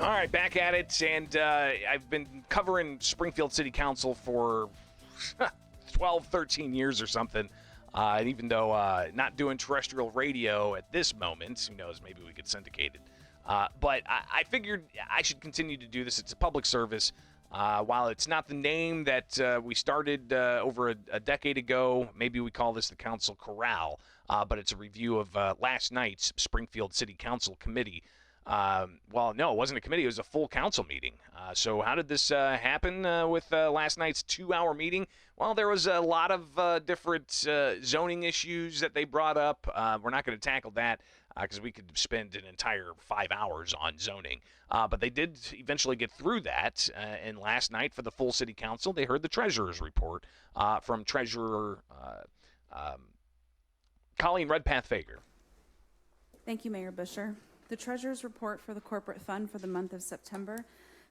All right, back at it, and I've been covering Springfield City Council for 12, 13 years or something. And even though not doing terrestrial radio at this moment, who knows, maybe we could syndicate it. But I figured I should continue to do this. It's a public service. While it's not the name that we started over a decade ago, maybe we call this the Council Corral, but it's a review of last night's Springfield City Council Committee. Well, no, it wasn't a committee. It was a full council meeting. So how did this happen with last night's 2-hour meeting? Well, there was a lot of different zoning issues that they brought up. We're not going to tackle that because we could spend an entire 5 hours on zoning. But they did eventually get through that. And last night for the full city council, they heard the treasurer's report from Treasurer Colleen Redpath-Fager. Thank you, Mayor Busher. The Treasurer's report for the corporate fund for the month of September,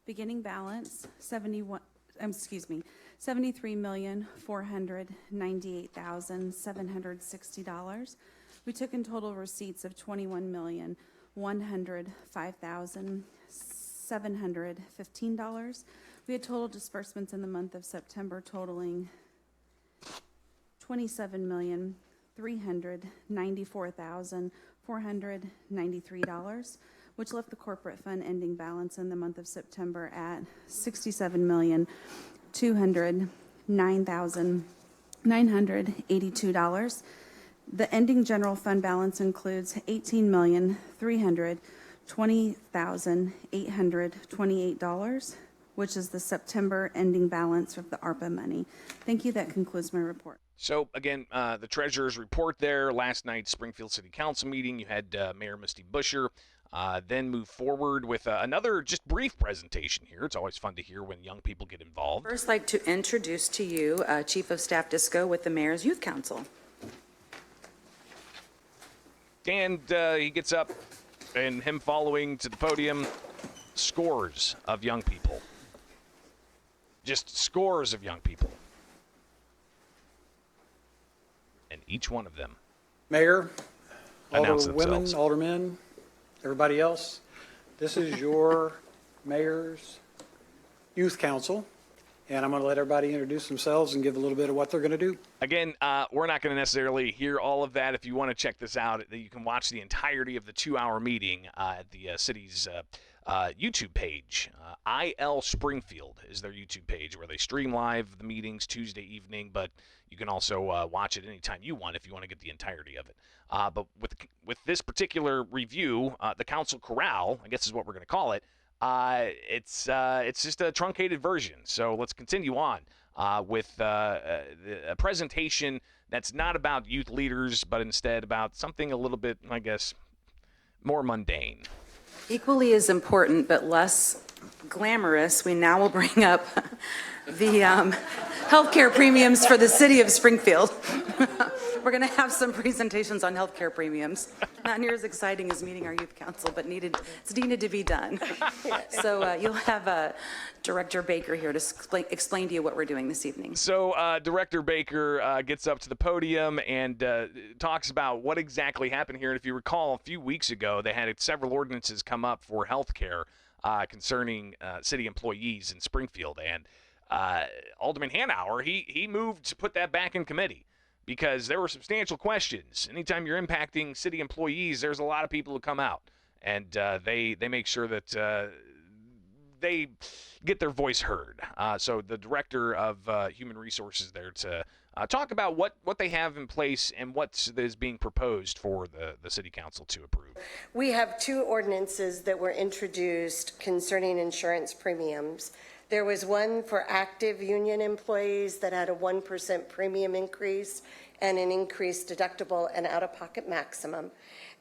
beginning balance $73,498,760. We took in total receipts of $21,105,715. We had total disbursements in the month of September totaling $27,394,493, which left the corporate fund ending balance in the month of September at $67,209,982. The ending general fund balance includes $18,320,828, which is the September ending balance of the ARPA money. Thank you. That concludes my report. So, again, the treasurer's report there, last night's Springfield City Council meeting, you had Mayor Misty Busher, then move forward with another just brief presentation here. It's always fun to hear when young people get involved. First, I'd like to introduce to you Chief of Staff Disco with the Mayor's Youth Council. And he gets up, and him following to the podium, scores of young people. Just scores of young people. And each one of them Mayor, announce Alderwomen, themselves. Aldermen, everybody else, this is your Mayor's Youth Council, and I'm going to let everybody introduce themselves and give a little bit of what they're going to do. Again, we're not going to necessarily hear all of that. If you want to check this out, you can watch the entirety of the 2-hour meeting at the city's YouTube page. IL Springfield is their YouTube page where they stream live the meetings Tuesday evening, but you can also watch it anytime you want if you want to get the entirety of it. But with this particular review, the Council Corral, I guess is what we're going to call it, it's just a truncated version. So let's continue on with a presentation that's not about youth leaders, but instead about something a little bit, I guess, more mundane. Equally as important, but less glamorous, we now will bring up the healthcare premiums for the city of Springfield. We're going to have some presentations on healthcare premiums. Not near as exciting as meeting our youth council, but it's needed to be done. So you'll have Director Baker here to explain to you what we're doing this evening. So Director Baker gets up to the podium and talks about what exactly happened here. And if you recall, a few weeks ago, they had several ordinances come up for healthcare concerning city employees in Springfield. And Alderman Hanauer, he moved to put that back in committee, because there were substantial questions. Anytime you're impacting city employees, there's a lot of people who come out, and they make sure that they get their voice heard. So the Director of Human Resources there to talk about what they have in place and what is being proposed for the City Council to approve. We have 2 ordinances that were introduced concerning insurance premiums. There was one for active union employees that had a 1% premium increase and an increased deductible and out-of-pocket maximum.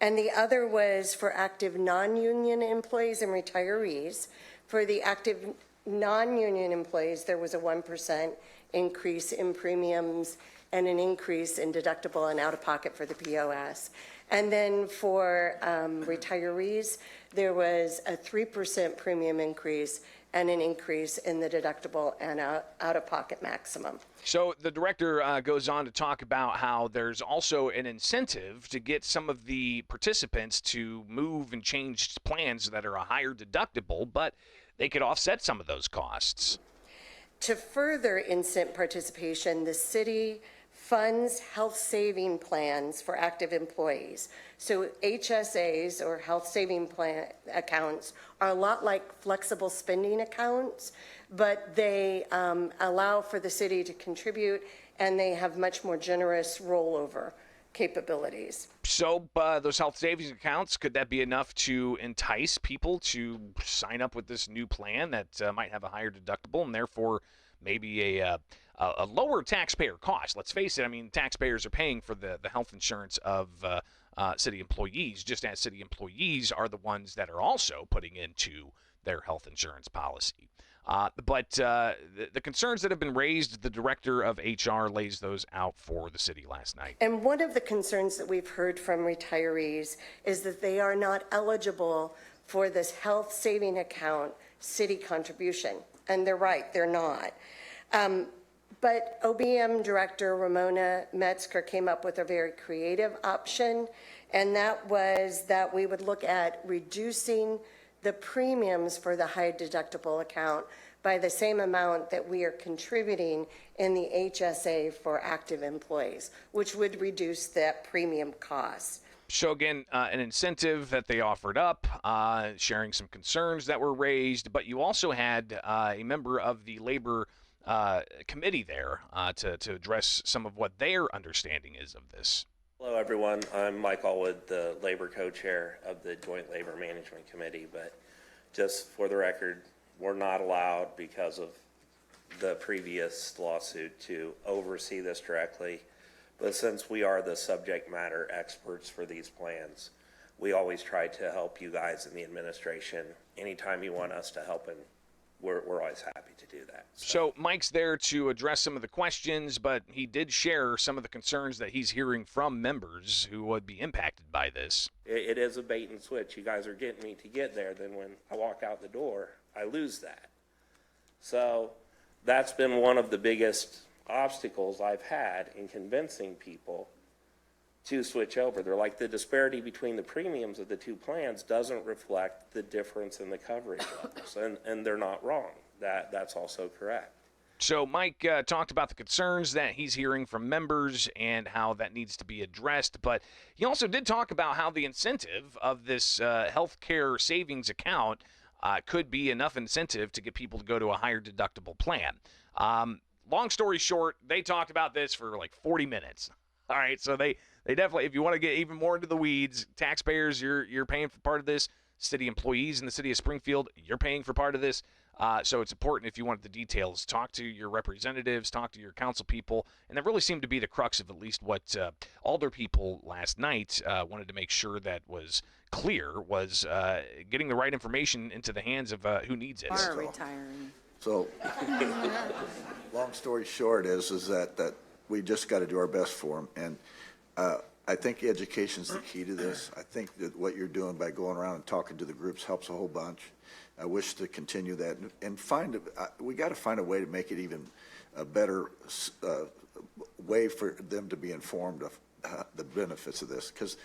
And the other was for active non-union employees and retirees. For the active non-union employees, there was a 1% increase in premiums and an increase in deductible and out-of-pocket for the POS. And then for retirees, there was a 3% premium increase and an increase in the deductible and out-of-pocket maximum. So the director goes on to talk about how there's also an incentive to get some of the participants to move and change plans that are a higher deductible, but they could offset some of those costs. To further incent participation, the city funds health saving plans for active employees. So HSAs, or health saving plan accounts, are a lot like flexible spending accounts, but they allow for the city to contribute, and they have much more generous rollover capabilities. So those health savings accounts, could that be enough to entice people to sign up with this new plan that might have a higher deductible and therefore maybe a lower taxpayer cost? Let's face it, I mean, taxpayers are paying for the health insurance of city employees, just as city employees are the ones that are also putting into their health insurance policy. But the concerns that have been raised, the director of HR lays those out for the city last night. And one of the concerns that we've heard from retirees is that they are not eligible for this health saving account city contribution. And they're right, they're not. But OBM Director Ramona Metzger came up with a very creative option, and that was that we would look at reducing the premiums for the high deductible account by the same amount that we are contributing in the HSA for active employees, which would reduce that premium cost. So again, an incentive that they offered up, sharing some concerns that were raised, but you also had a member of the labor committee there to address some of what their understanding is of this. Hello, everyone. I'm Mike Allwood, the labor co-chair of the Joint Labor Management Committee, but just for the record, we're not allowed, because of the previous lawsuit, to oversee this directly. But since we are the subject matter experts for these plans, we always try to help you guys in the administration. Anytime you want us to help, and we're always happy to do that. So Mike's there to address some of the questions, but he did share some of the concerns that he's hearing from members who would be impacted by this. It is a bait and switch. You guys are getting me to get there. Then when I walk out the door, I lose that. So that's been one of the biggest obstacles I've had in convincing people to switch over. They're like, the disparity between the premiums of the two plans doesn't reflect the difference in the coverage levels, and they're not wrong. That's also correct. So Mike talked about the concerns that he's hearing from members and how that needs to be addressed, but he also did talk about how the incentive of this healthcare savings account could be enough incentive to get people to go to a higher deductible plan. Long story short, they talked about this for like 40 minutes. All right, so they definitely, if you want to get even more into the weeds, taxpayers, you're paying for part of this. City employees in the city of Springfield, you're paying for part of this. So it's important, if you want the details, talk to your representatives, talk to your council people, and that really seemed to be the crux of at least what Alder people last night wanted to make sure that was clear, was getting the right information into the hands of who needs it. Are retiring. So, long story short is that we just got to do our best for them. And I think education's the key to this. I think that what you're doing by going around and talking to the groups helps a whole bunch. I wish to continue that and we got to find a way to make it even a better way for them to be informed of the benefits of this, because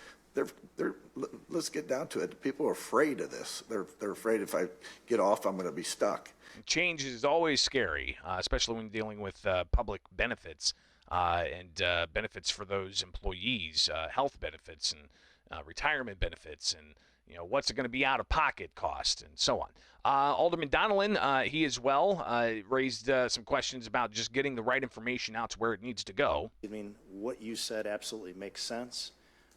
let's get down to it. People are afraid of this. They're afraid if I get off, I'm going to be stuck. Change is always scary, especially when dealing with public benefits and benefits for those employees, health benefits and retirement benefits, and what's it going to be out of pocket cost and so on. Alderman Donilon, he as well raised some questions about just getting the right information out to where it needs to go. I mean, what you said absolutely makes sense.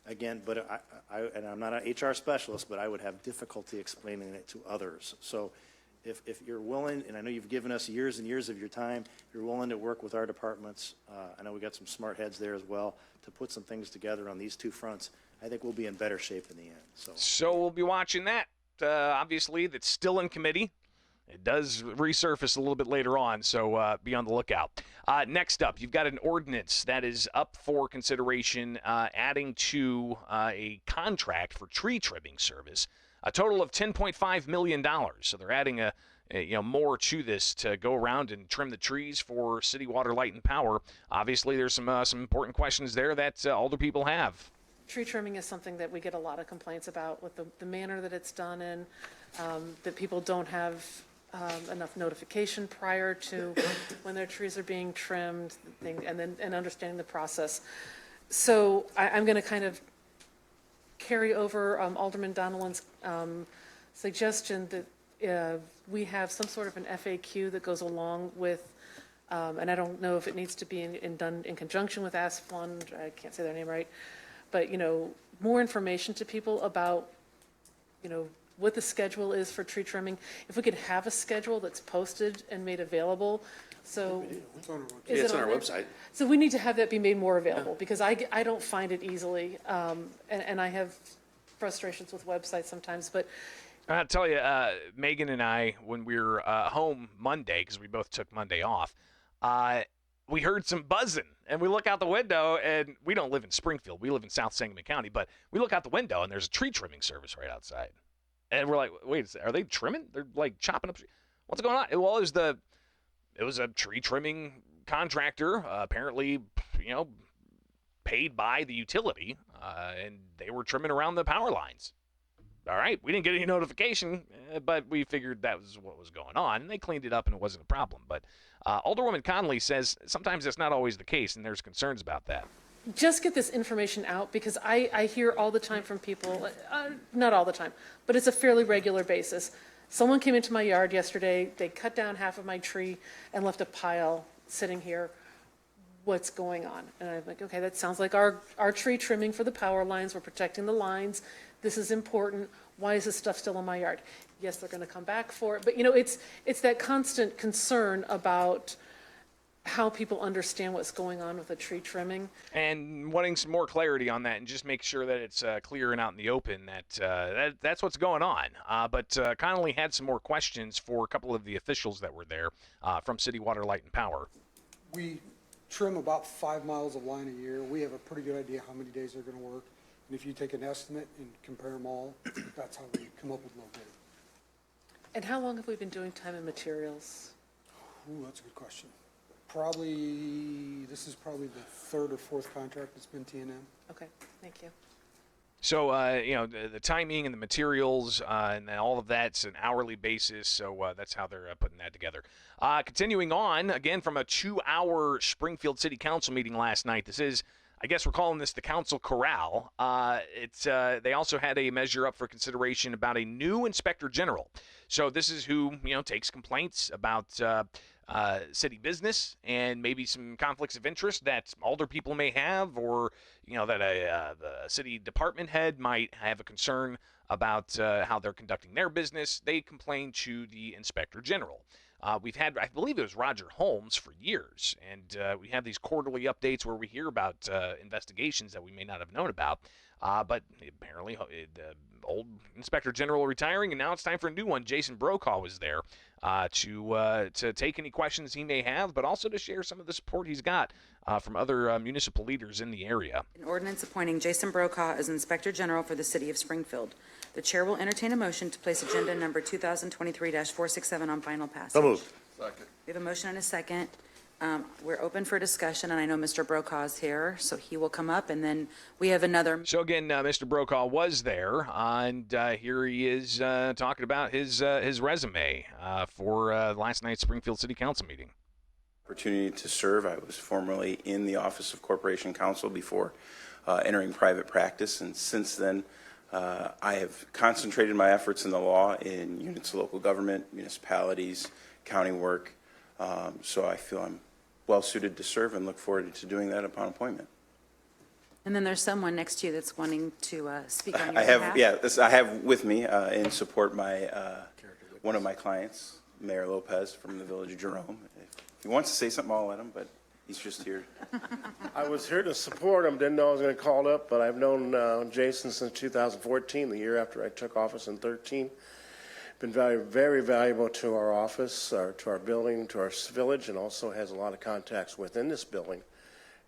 Again, but and I'm not an HR specialist, but I would have difficulty explaining it to others. So if you're willing, and I know you've given us years and years of your time, you're willing to work with our departments, I know we got some smart heads there as well, to put some things together on these two fronts, I think we'll be in better shape in the end. So we'll be watching that. Obviously, that's still in committee. It does resurface a little bit later on, so be on the lookout. Next up, you've got an ordinance that is up for consideration, adding to a contract for tree trimming service, a total of $10.5 million. So they're adding more to this to go around and trim the trees for city water, light, and power. Obviously, there's some important questions there that older people have. Tree trimming is something that we get a lot of complaints about with the manner that it's done in, that people don't have enough notification prior to when their trees are being trimmed, and understanding the process. So I'm going to kind of carry over Alderman Donovan's suggestion that we have some sort of an FAQ that goes along with, and I don't know if it needs to be done in conjunction with ASFLUN, I can't say their name right, but, more information to people about, what the schedule is for tree trimming. If we could have a schedule that's posted and made available, so. It's on our there? website. So we need to have that be made more available, because I don't find it easily, and I have frustrations with websites sometimes, but. I'll tell you, Megan and I, when we were home Monday, because we both took Monday off, we heard some buzzing, and we look out the window, and we don't live in Springfield. We live in South Sangamon County, but we look out the window, and there's a tree trimming service right outside. And we're like, wait, are they trimming? They're like chopping up. What's going on? Well, it was a tree trimming contractor, apparently, paid by the utility, and they were trimming around the power lines. All right, we didn't get any notification, but we figured that was what was going on, and they cleaned it up, and it wasn't a problem. But Alderwoman Conley says sometimes that's not always the case, and there's concerns about that. Just get this information out, because I hear all the time from people, not all the time, but it's a fairly regular basis. Someone came into my yard yesterday, they cut down half of my tree and left a pile sitting here. What's going on? And I'm like, okay, that sounds like our tree trimming for the power lines. We're protecting the lines. This is important. Why is this stuff still in my yard? Yes, they're going to come back for it. But, it's that constant concern about how people understand what's going on with the tree trimming. And wanting some more clarity on that, and just make sure that it's clear and out in the open that's what's going on. But Connolly had some more questions for a couple of the officials that were there from City Water, Light, and Power. We trim about 5 miles of line a year. We have a pretty good idea how many days they're going to work. And if you take an estimate and compare them all, that's how we come up with locating. And how long have we been doing time and materials? Ooh, that's a good question. This is probably the third or fourth contract that's been T&M. Okay, thank you. So, the timing and the materials and then all of that's an hourly basis, so that's how they're putting that together. Continuing on, again, from a 2-hour Springfield City Council meeting last night. This is, I guess we're calling this the Council Corral. They also had a measure up for consideration about a new inspector general. So this is who, takes complaints about city business and maybe some conflicts of interest that older people may have, or that the city department head might have a concern about how they're conducting their business. They complain to the inspector general. We've had, I believe it was Roger Holmes for years, and we have these quarterly updates where we hear about investigations that we may not have known about. But apparently the old inspector general retiring, and now it's time for a new one. Jason Brokaw was there to take any questions he may have, but also to share some of the support he's got from other municipal leaders in the area. An ordinance appointing Jason Brokaw as Inspector General for the City of Springfield. The chair will entertain a motion to place agenda number 2023-467 on final passage. So moved. Second. We have a motion and a second. We're open for discussion, and I know Mr. Brokaw is here, so he will come up, and then we have another. So again, Mr. Brokaw was there, and here he is talking about his resume for last night's Springfield City Council meeting. Opportunity to serve. I was formerly in the Office of Corporation Counsel before entering private practice, and since then I have concentrated my efforts in the law in units of local government, municipalities, county work, so I feel I'm well suited to serve and look forward to doing that upon appointment. And then there's someone next to you that's wanting to speak on your I have, behalf. yeah, I have with me in support one of my clients, Mayor Lopez from the Village of Jerome. If he wants to say something, I'll let him, but he's just here. I was here to support him, didn't know I was going to call up, but I've known Jason since 2014, the year after I took office in 13. Been very valuable to our office, to our building, to our village, and also has a lot of contacts within this building.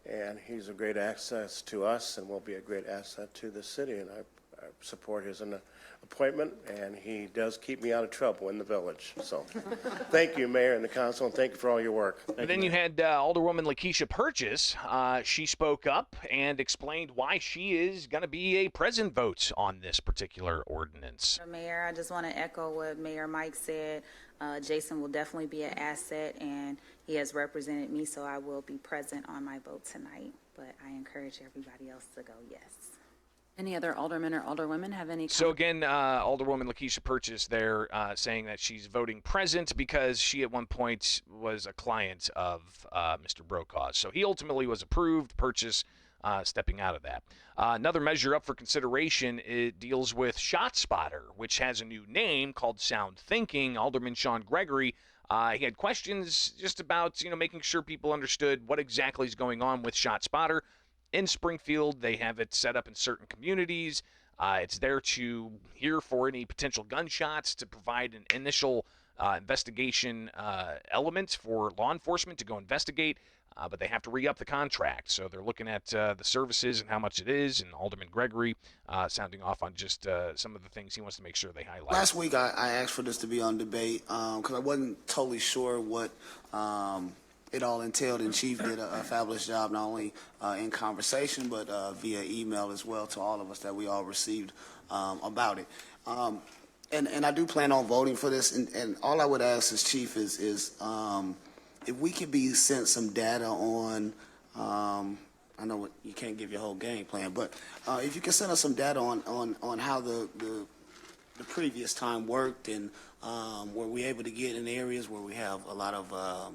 And he's a great asset to us and will be a great asset to the city, and I support his appointment, and he does keep me out of trouble in the village. So thank you, Mayor and the council, and thank you for all your work. And then you had Alderwoman Lakeisha Purchase. She spoke up and explained why she is going to be a present vote on this particular ordinance. Mayor, I just want to echo what Mayor Mike said. Jason will definitely be an asset, and he has represented me, so I will be present on my vote tonight. But I encourage everybody else to go yes. Any other aldermen or alderwomen have any? So again, Alderwoman Lakeisha Purchase there saying that she's voting present because she at one point was a client of Mr. Brokaw's. So he ultimately was approved. Purchase stepping out of that. Another measure up for consideration, it deals with ShotSpotter, which has a new name called Sound Thinking. Alderman Sean Gregory, he had questions just about making sure people understood what exactly is going on with ShotSpotter. In Springfield, they have it set up in certain communities. It's there to hear for any potential gunshots, to provide an initial investigation element for law enforcement to go investigate, but they have to re-up the contract. So they're looking at the services and how much it is, and Alderman Gregory sounding off on just some of the things he wants to make sure they highlight. Last week, I asked for this to be on debate because I wasn't totally sure what it all entailed, and Chief did a fabulous job, not only in conversation, but via email as well to all of us that we all received about it. And I do plan on voting for this, and all I would ask as Chief is if we could be sent some data on, I know you can't give your whole game plan, but if you can send us some data on how the previous time worked, and were we able to get in areas where we have a lot of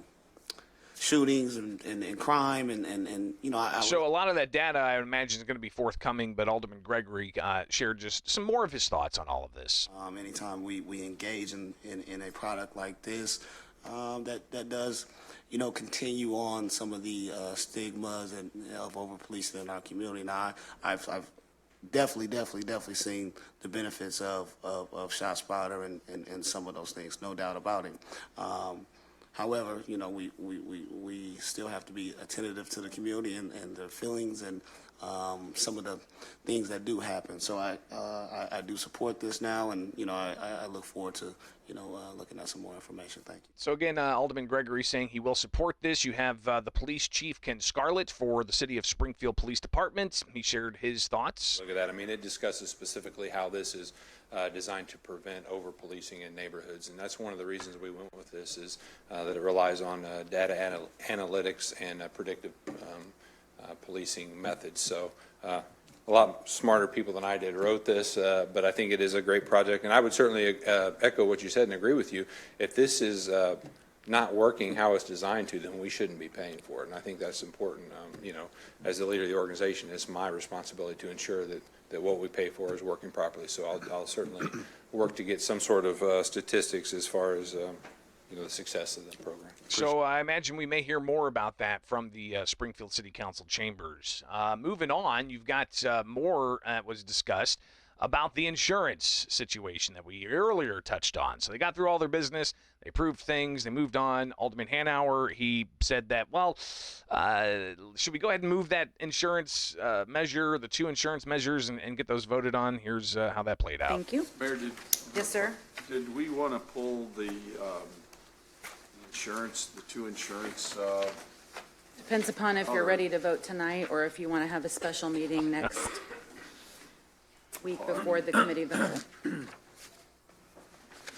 shootings and crime and So a lot of that data, I would imagine, is going to be forthcoming, but Alderman Gregory shared just some more of his thoughts on all of this. Anytime we engage in a product like this, that does, continue on some of the stigmas of over-policing in our community. Now, I've definitely seen the benefits of ShotSpotter and some of those things, no doubt about it. However, we still have to be attentive to the community and their feelings and some of the things that do happen. So I do support this now, and I look forward to looking at some more information. Thank you. So again, Alderman Gregory saying he will support this. You have the police chief, Ken Scarlett, for the City of Springfield Police Department. He shared his thoughts. Look at that. I mean, it discusses specifically how this is designed to prevent over-policing in neighborhoods, and that's one of the reasons we went with this, is that it relies on data analytics and predictive policing methods. So a lot smarter people than I did wrote this, but I think it is a great project, and I would certainly echo what you said and agree with you. If this is not working how it's designed to, then we shouldn't be paying for it, and I think that's important. As the leader of the organization, it's my responsibility to ensure that what we pay for is working properly. So I'll certainly work to get some sort of statistics as far as the success of this program. So I imagine we may hear more about that from the Springfield City Council chambers. Moving on, you've got more that was discussed about the insurance situation that we earlier touched on. So they got through all their business, they approved things, they moved on. Alderman Hanauer, he said that, should we go ahead and move that insurance measure, the two insurance measures, and get those voted on? Here's how that played out. Thank you. Mayor, Yes, sir. did we want to pull the insurance, the two insurance? Depends upon if you're ready to vote tonight or if you want to have a special meeting next week before the committee of the whole.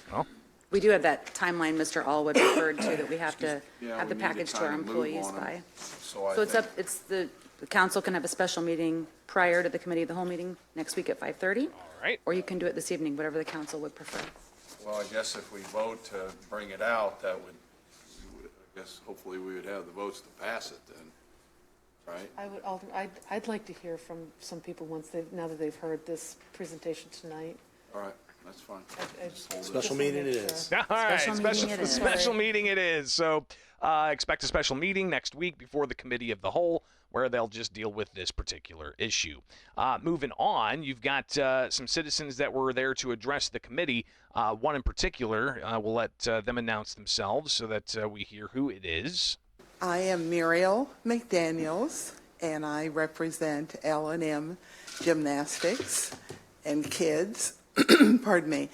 Well, we do have that timeline Mr. Allwood referred to that we have to have the we need to package to our kind of move employees on 'em. by. So The council can have a special meeting prior to the committee of the whole meeting next week at 5:30. all right. Or you can do it this evening, whatever the council would prefer. Well, I guess if we vote to bring it out, I guess hopefully we would have the votes to pass it then, right? I'd like to hear from some people now that they've heard this presentation tonight. All right, that's fine. Special meeting it is. All right, Special meeting it is. So expect a special meeting next week before the committee of the whole, where they'll just deal with this particular issue. Moving on, you've got some citizens that were there to address the committee. One in particular, we'll let them announce themselves so that we hear who it is. I am Muriel McDaniels, and I represent L&M Gymnastics. and kids. Pardon me.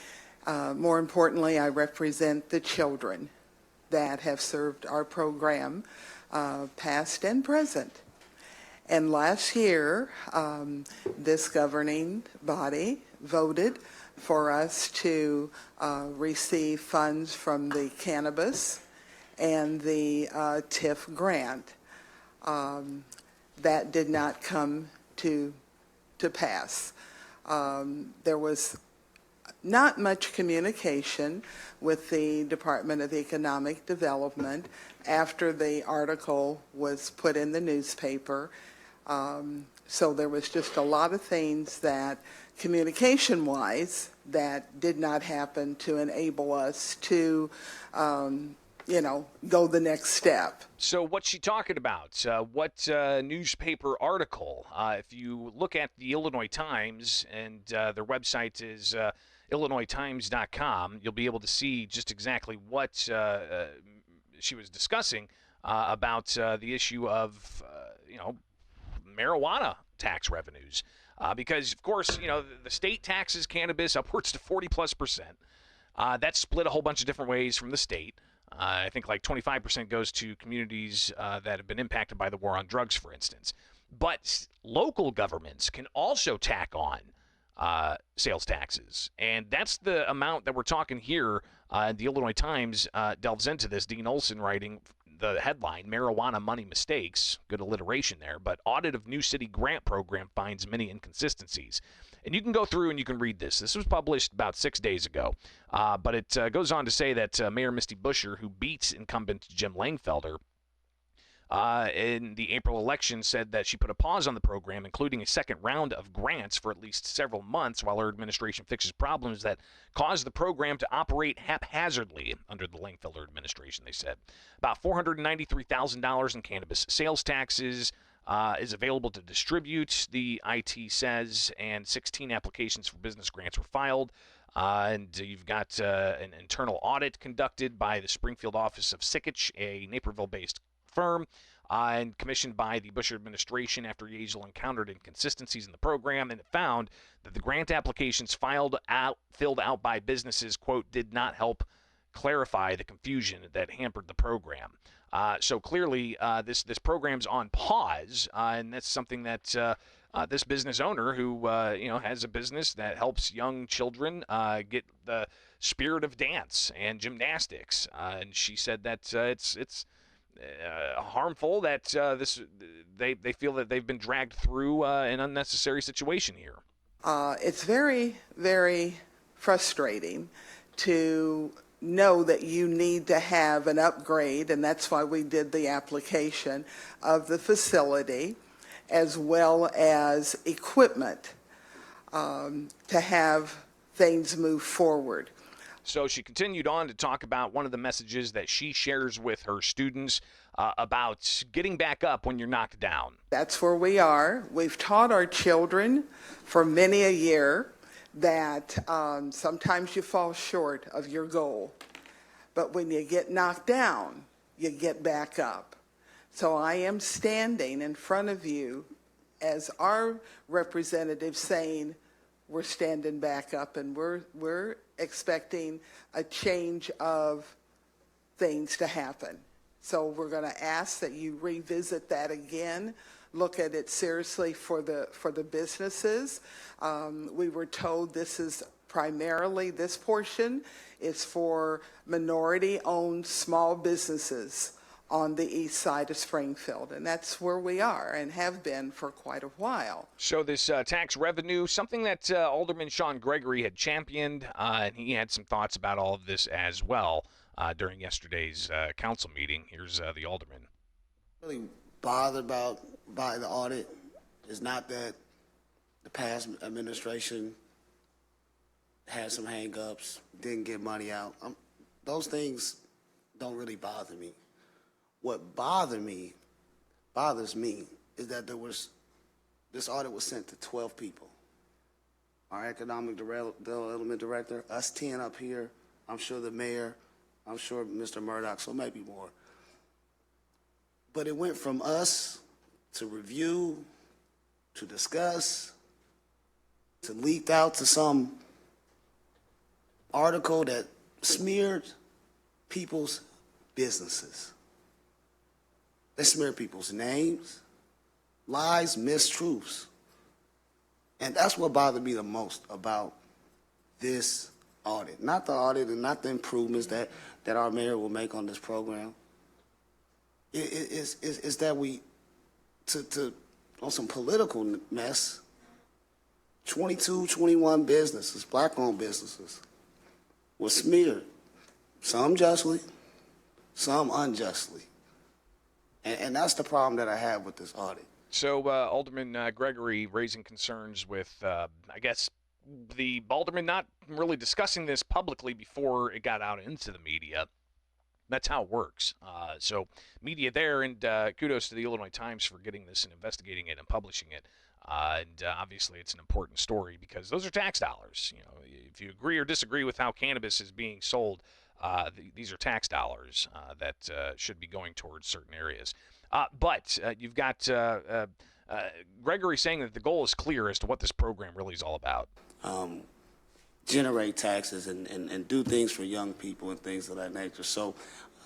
More importantly, I represent the children that have served our program, past and present. And last year, this governing body voted for us to receive funds from the cannabis and the TIF grant. That did not come to pass. There was not much communication with the Department of Economic Development after the article was put in the newspaper. So there was just a lot of things that, communication-wise, that did not happen to enable us to, go the next step. So what's she talking about? What newspaper article? If you look at the Illinois Times, and their website is illinoistimes.com, you'll be able to see just exactly what she was discussing about the issue of, marijuana tax revenues. Because, of course, the state taxes cannabis upwards to 40+%. That's split a whole bunch of different ways from the state. I think like 25% goes to communities that have been impacted by the war on drugs, for instance. But local governments can also tack on sales taxes. And that's the amount that we're talking here. The Illinois Times delves into this. Dean Olson writing the headline, Marijuana Money Mistakes. Good alliteration there. But audit of new city grant program finds many inconsistencies. And you can go through and you can read this. This was published about 6 days ago. But it goes on to say that Mayor Misty Buscher, who beats incumbent Jim Langfelder in the April election, said that she put a pause on the program, including a second round of grants for at least several months while her administration fixes problems that caused the program to operate haphazardly under the Langfelder administration, they said. About $493,000 in cannabis sales taxes is available to distribute, the IT says, and 16 applications for business grants were filed. And you've got an internal audit conducted by the Springfield office of Sikich, a Naperville-based firm, and commissioned by the Bush administration after Yazel encountered inconsistencies in the program, and it found that the grant applications filled out by businesses, quote, did not help clarify the confusion that hampered the program. So clearly, this program's on pause, and that's something that this business owner, who has a business that helps young children get the spirit of dance and gymnastics, and she said that it's harmful that they feel that they've been dragged through an unnecessary situation here. It's very, very frustrating to know that you need to have an upgrade, and that's why we did the application of the facility, as well as equipment to have things move forward. So she continued on to talk about one of the messages that she shares with her students about getting back up when you're knocked down. That's where we are. We've taught our children for many a year that sometimes you fall short of your goal. But when you get knocked down, you get back up. So I am standing in front of you as our representative saying, we're standing back up, and we're expecting a change of things to happen. So we're going to ask that you revisit that again, look at it seriously for the businesses. We were told this is primarily, this portion is for minority-owned small businesses on the east side of Springfield, and that's where we are and have been for quite a while. So this tax revenue, something that Alderman Sean Gregory had championed, and he had some thoughts about all of this as well during yesterday's council meeting. Here's the alderman. Really bothered by the audit is not that the past administration had some hang-ups, didn't get money out. Those things don't really bother me. What bothers me is that this audit was sent to 12 people. Our economic development director, us 10 up here, I'm sure the mayor, I'm sure Mr. Murdoch, so maybe more. But it went from us to review, to discuss, to leak out to some article that smeared people's businesses. They smeared people's names, lies, mistruths. And that's what bothered me the most about this audit. Not the audit and not the improvements that our mayor will make on this program. It's that we, on some political mess, 22, 21 businesses, black-owned businesses, were smeared, some justly, some unjustly. And that's the problem that I have with this audit. So Alderman Gregory raising concerns with, I guess, the alderman not really discussing this publicly before it got out into the media. That's how it works. So media there, and kudos to the Illinois Times for getting this and investigating it and publishing it. And obviously it's an important story because those are tax dollars. You know, if you agree or disagree with how cannabis is being sold, these are tax dollars that should be going towards certain areas. But you've got Gregory saying that the goal is clear as to what this program really is all about. Generate taxes and do things for young people and things of that nature. So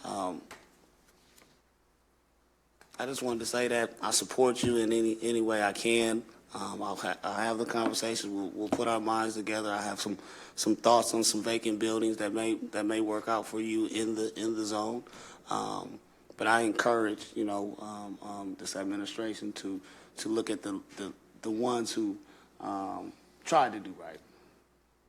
I just wanted to say that I support you in any way I can. I'll have the conversation. We'll put our minds together. I have some thoughts on some vacant buildings that may work out for you in the zone. But I encourage this administration to look at the ones who tried to do right.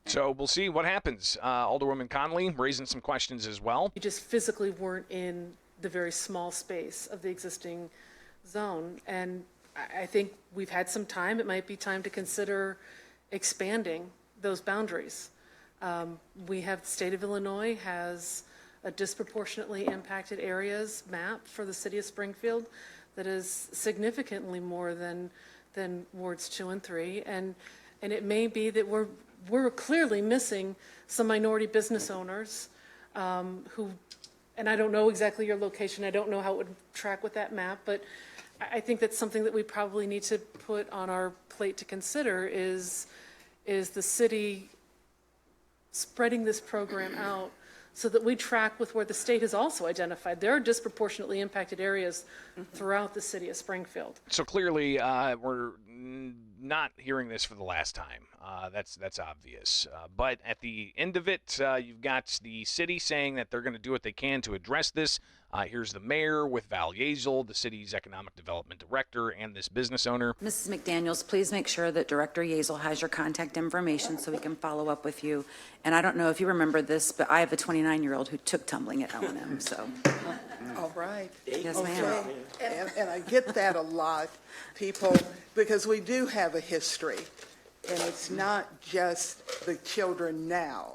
So we'll see what happens. Alderwoman Conley raising some questions as well. You just physically weren't in the very small space of the existing zone. And I think we've had some time. It might be time to consider expanding those boundaries. We have, the state of Illinois has a disproportionately impacted areas map for the city of Springfield that is significantly more than wards 2 and 3. And it may be that we're clearly missing some minority business owners who, and I don't know exactly your location, I don't know how it would track with that map, but I think that's something that we probably need to put on our plate to consider is the city spreading this program out so that we track with where the state has also identified. There are disproportionately impacted areas throughout the city of Springfield. So clearly, we're not hearing this for the last time. That's obvious. But at the end of it, you've got the city saying that they're going to do what they can to address this. Here's the mayor with Val Yazel, the city's economic development director, and this business owner. Mrs. McDaniels, please make sure that Director Yazel has your contact information so we can follow up with you. And I don't know if you remember this, but I have a 29-year-old who took tumbling at L&M, so. All right. Yes, ma'am. Okay. And I get that a lot, people, because we do have a history. And it's not just the children now.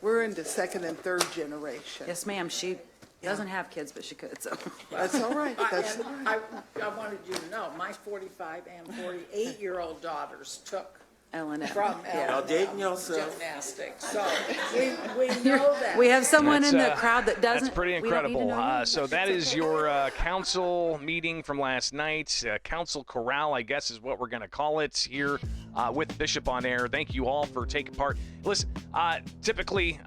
We're in the second and third generation. Yes, ma'am. She doesn't have kids, but she could, so. That's all right. That's all right. I wanted you to know, my 45 and 48-year-old daughters took L&M. from dating yourself. gymnastics. So we know that. We have someone in the crowd that doesn't. That's pretty we don't need to incredible. know you, So but that it's is okay. your council meeting from last night. Council Corral, I guess, is what we're going to call it here with Bishop on Air. Thank you all for taking part. Listen, typically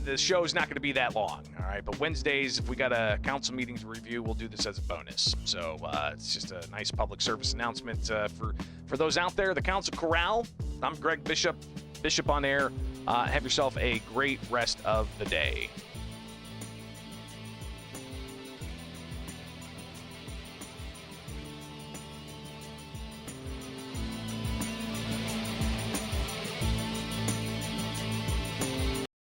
the show's not going to be that long, all right? But Wednesdays, if we got a council meeting to review, we'll do this as a bonus. So it's just a nice public service announcement for those out there. The Council Corral. I'm Greg Bishop, Bishop on Air. Have yourself a great rest of the day.